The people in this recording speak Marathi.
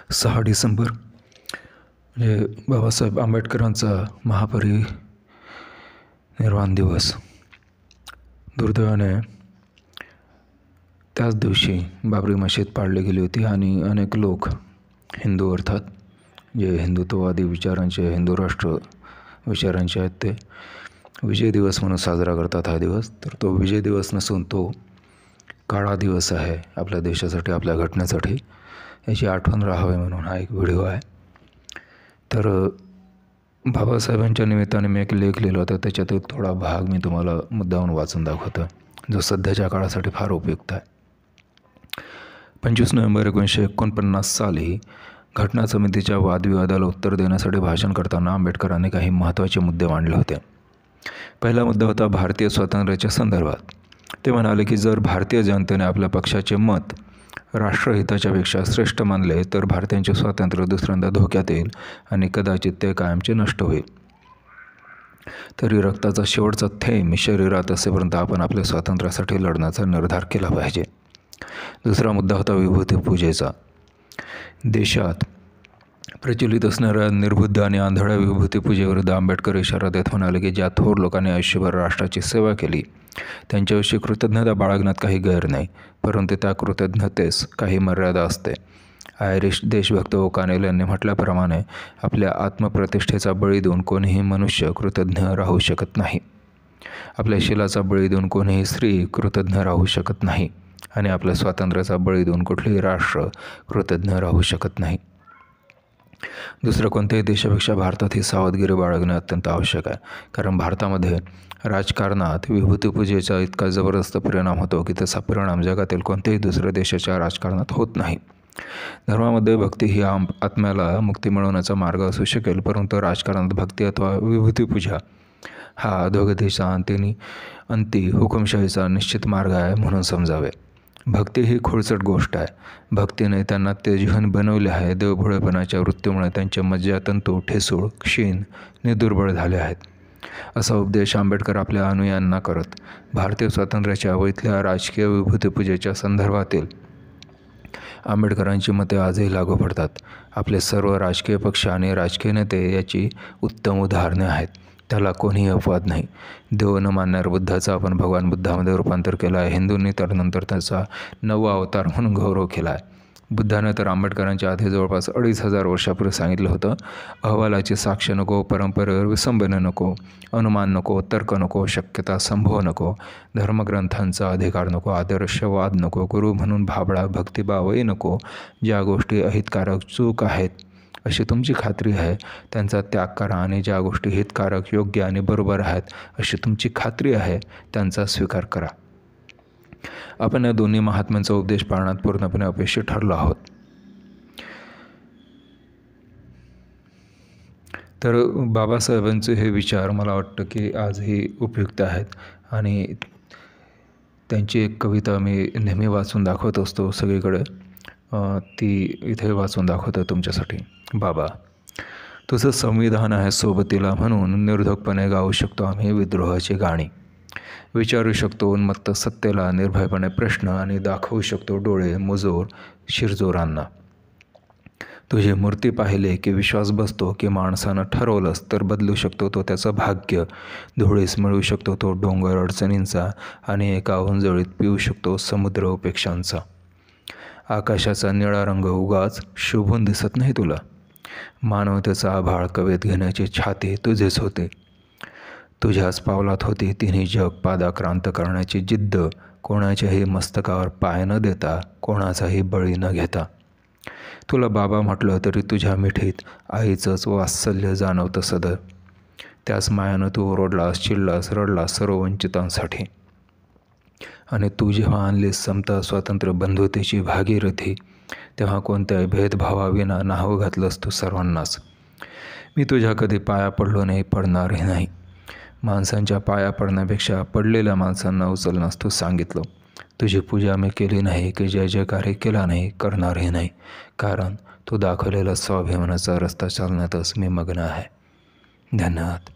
6 डिसेंबर म्हणजे बाबासाहेब आंबेडकरांचा महापरिनिर्वाण दिवस. दुर्दैवाने त्याच दिवशी बाबरी मशीद पाडली गेली होती आणि अनेक लोक हिंदू अर्थात जे हिंदुत्ववादी विचारांचे, हिंदू राष्ट्र विचारांचे आहेत ते विजय दिवस म्हणून साजरा करतात हा दिवस. तर तो विजय दिवस नसून तो काळा दिवस आहे आपल्या देशासाठी, आपल्या घटनेसाठी. याची आठवण राहावी म्हणून हा एक व्हिडिओ आहे. तर बाबासाहेबांच्या निमित्ताने मी एक लेख लिहिला होता, त्याच्यातील थोडा भाग मी तुम्हाला मुद्दामून वाचून दाखवतो, जो सध्याच्या काळासाठी फार उपयुक्त आहे. 25 नोव्हेंबर 1949 साली घटना समितीच्या वादविवादाला उत्तर देण्यासाठी भाषण करताना आंबेडकरांनी काही महत्त्वाचे मुद्दे मांडले होते. पहिला मुद्दा होता भारतीय स्वातंत्र्याच्या संदर्भात. ते म्हणाले की जर भारतीय जनतेने आपल्या पक्षाचे मत राष्ट्रहिताच्या पेक्षा श्रेष्ठ मानले तर भारतीयांचे स्वातंत्र्य दुसऱ्यांदा धोक्यात येईल आणि कदाचित ते कायमचे नष्ट होईल. तरी रक्ताचा शेवटचा थेंब शरीरात असेपर्यंत आपण आपल्या स्वातंत्र्यासाठी लढण्याचा निर्धार केला पाहिजे. दुसरा मुद्दा होता विभूती पूजेचा. देशात प्रचलित असणाऱ्या निर्बुद्ध आणि आंधळ्या विभूती पूजेविरुद्ध आंबेडकर इशारा देत म्हणाले की ज्या थोर लोकांनी आयुष्यभर राष्ट्राची सेवा केली त्यांच्याविषयी कृतज्ञता बाळगण्यात काही गैर नाही, परंतु त्या कृतज्ञतेस काही मर्यादा असते. आयरिश देशभक्त ओकानेल यांनी म्हटल्याप्रमाणे आपल्या आत्मप्रतिष्ठेचा बळी देऊन कोणीही मनुष्य कृतज्ञ राहू शकत नाही. आपल्या शीलाचा बळी देऊन कोणीही स्त्री कृतज्ञ राहू शकत नाही आणि आपल्या स्वातंत्र्याचा बळी देऊन कुठलेही राष्ट्र कृतज्ञ राहू शकत नाही. दुसरं कोणत्याही देशापेक्षा भारतात ही सावधगिरी बाळगणे अत्यंत आवश्यक आहे, कारण भारतामध्ये राजकारणात विभूतीपूजेचा इतका जबरदस्त परिणाम होतो की तसा परिणाम जगातील कोणत्याही दुसऱ्या देशाच्या राजकारणात होत नाही. धर्मामध्ये भक्ती ही आत्म्याला मुक्ती मिळवण्याचा मार्ग असू शकेल, परंतु राजकारणात भक्ती अथवा विभूतीपूजा हा अधोगतीचा अंती हुकुमशाहीचा निश्चित मार्ग आहे म्हणून समजावे. भक्ती ही खोडचट गोष्ट आहे. भक्तीने त्यांना तेजहीन बनवले आहे. देवभोळेपणाच्या वृत्तीमुळे त्यांचे मज्जातंतू ठिसूळ, क्षीण, निदुर्बळ झाले आहेत. असा उपदेश आंबेडकर आपल्या अनुयायांना करत. भारतीय स्वातंत्र्याच्या व इथल्या राजकीय विभूतीपूजेच्या संदर्भातील आंबेडकरांची मते आजही लागू पडतात. आपले सर्व राजकीय पक्ष आणि राजकीय नेते याची उत्तम उदाहरणे आहेत. त्याला कोणीही अपवाद नाही. देव न मानणाऱ्या बुद्धाचा आपण भगवान बुद्धामध्ये रूपांतर केलं आहे. हिंदूंनी तर नंतर त्याचा 9वा अवतार म्हणून गौरव केला आहे. बुद्धाने तर आंबेडकरांच्या आधी जवळपास 2500 वर्षापूर्वी सांगितलं होतं, अहवालाची साक्ष नको, परंपरेवर विसंबने नको, अनुमान नको, तर्क नको, शक्यता संभव नको, धर्मग्रंथांचा अधिकार नको, आदर्शवाद नको, गुरु म्हणून भाबळा भक्तिभावही नको. ज्या गोष्टी अहितकारक चूक आहेत अशी तुमची खात्री आहे त्यांचा त्याग करा आणि ज्या गोष्टी हितकारक, योग्य आणि बरोबर आहेत अशी तुमची खात्री आहे त्यांचा स्वीकार करा. आपण या दोन्ही महात्म्यांचा उपदेश पाळण्यात पूर्णपणे अपयशी ठरलो आहोत. तर बाबासाहेबांचे हे विचार मला वाटतं की आजही उपयुक्त आहेत आणि त्यांची एक कविता मी नेहमी वाचून दाखवत असतो सगळीकडे, ती इथे वाचून दाखवतो तुमच्यासाठी. बाबा, तुझं संविधान आहे सोबतीला म्हणून निर्धोकपणे गाऊ शकतो आम्ही विद्रोहाची गाणी. विचारू शकतो उन्मत्त सत्तेला निर्भयपणे प्रश्न आणि दाखवू शकतो डोळे मुजोर शिरजोरांना. तुझी मूर्ती पाहिले की विश्वास बसतो की माणसानं ठरवलंच तर बदलू शकतो तो त्याचं भाग्य. धुळीस मिळवू शकतो तो डोंगर अडचणींचा आणि एका उंजळीत पिऊ शकतो समुद्र उपेक्षांचा. आकाशाचा निळा रंग उगाच शोभून दिसत नाही तुला. मानवतेचा आभाळ कवेत घेण्याची छाती तुझेच होते. तुझ्याच पावलात होती तिन्ही जग पादाक्रांत करण्याची जिद्द. कोणाच्याही मस्तकावर पाय न देता, कोणाचाही बळी न घेता. तुला बाबा म्हटलं तरी तुझ्या मिठीत आईचंच वात्सल्य जाणवतं सदर. त्याच मायानं तू ओरडलास, चिडलास, रडलास सर्व वंचितांसाठी. आणि तू जेव्हा आणलीस समता, स्वातंत्र्य, बंधुतेची भागीरथी, तेव्हा कोणत्याही भेदभावाविना नाव घातलंस तू सर्वांनाच. मी तुझ्या कधी पाया पडलो नाही, पडणारही नाही. माणसांच्या पाया पडण्यापेक्षा पडलेल्या माणसांना उचलण्यास तू सांगितलं. तुझी पूजा मी केली नाही की जय जयकारही केला नाही, करणारही नाही, कारण तू दाखवलेला स्वाभिमानाचा रस्ता चालण्यातच मी मग्न आहे. धन्यवाद.